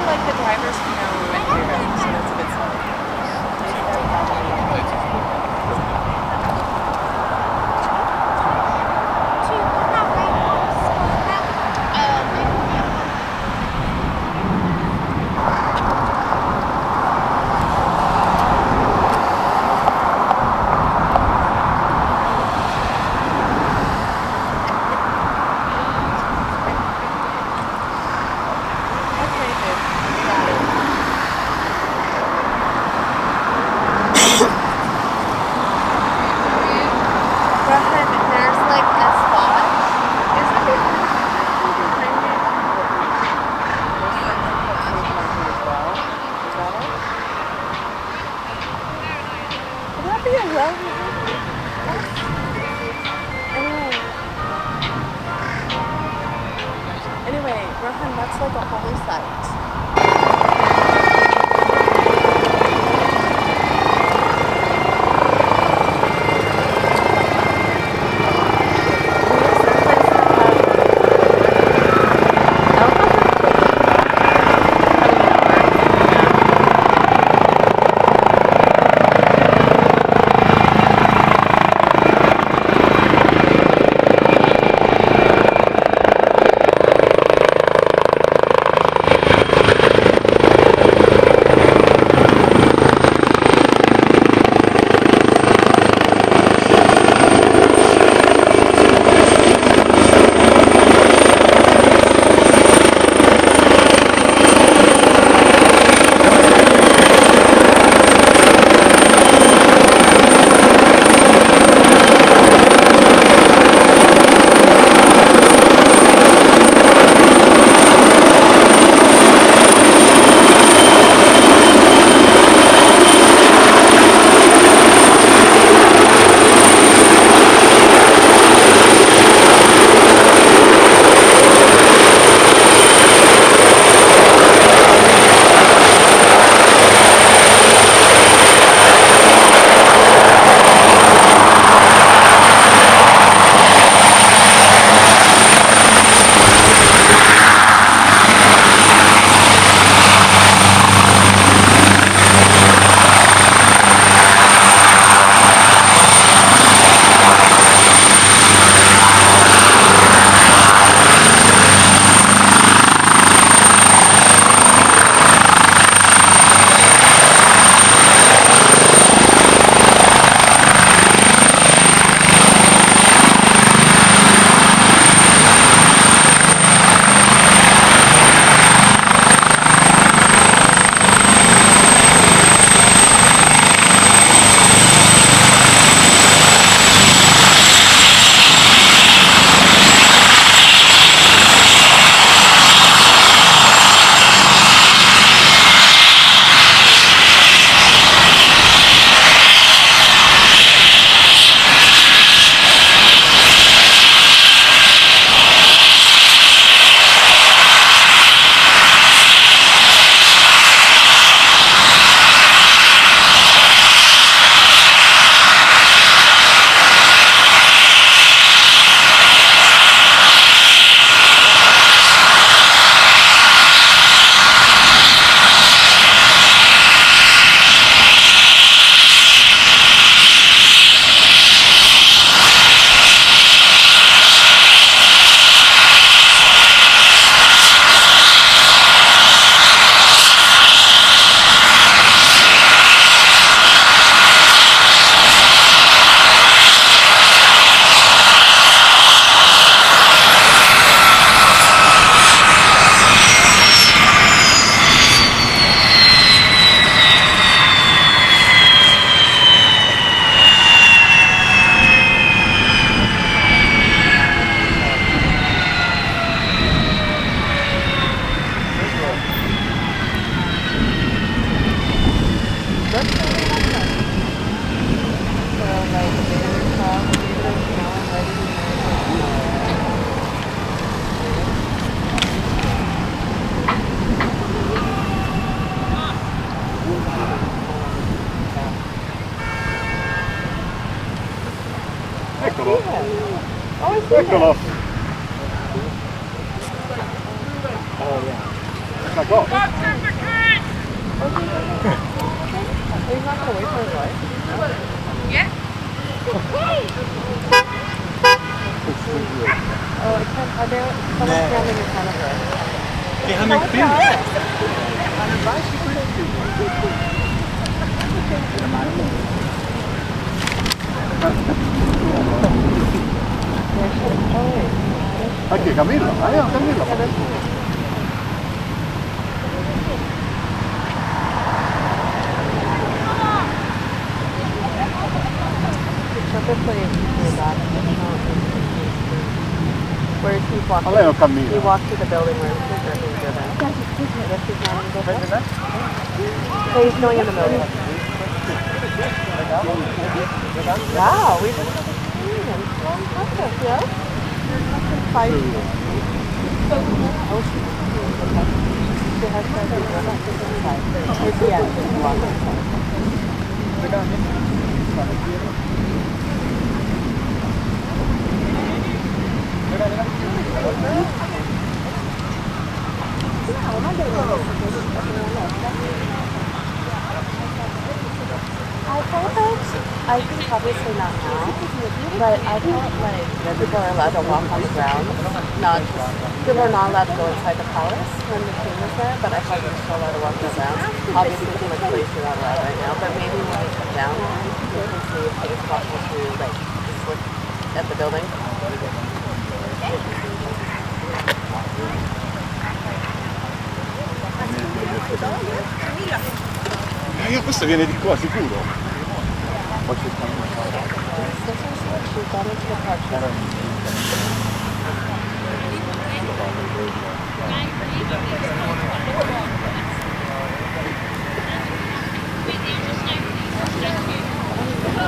like the drivers from now we went through it, so that's a bit Anyway, Rohan, that's like a holy site. Eccolo. Oh, I see Eccolo. it. Oh yeah. Like what? Are you not going to wait for his wife? Oh, I can't. Are there someone standing in front of her? Die haben mich gefilmt. Anche Camillo, Camillo. Where is he walking? Lei è un cammino. He walked to the building where his sister is driven. I guess he's not in the building. So he's going in the building. Wow, we just seen him. So impressive, yeah? Five years. Oh, she has to be inside. It's the end. She's I think obviously not now, but I felt like people are allowed to walk on the ground, not just, people are not allowed to go inside the palace when the king was there, but I thought they were still allowed to walk on the ground. Obviously too much place you're not allowed right now, but maybe when we come down, we can see if it's possible to like look at the building. Io questo viene di qua sicuro. Poi c'è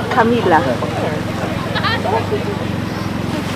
Camilla.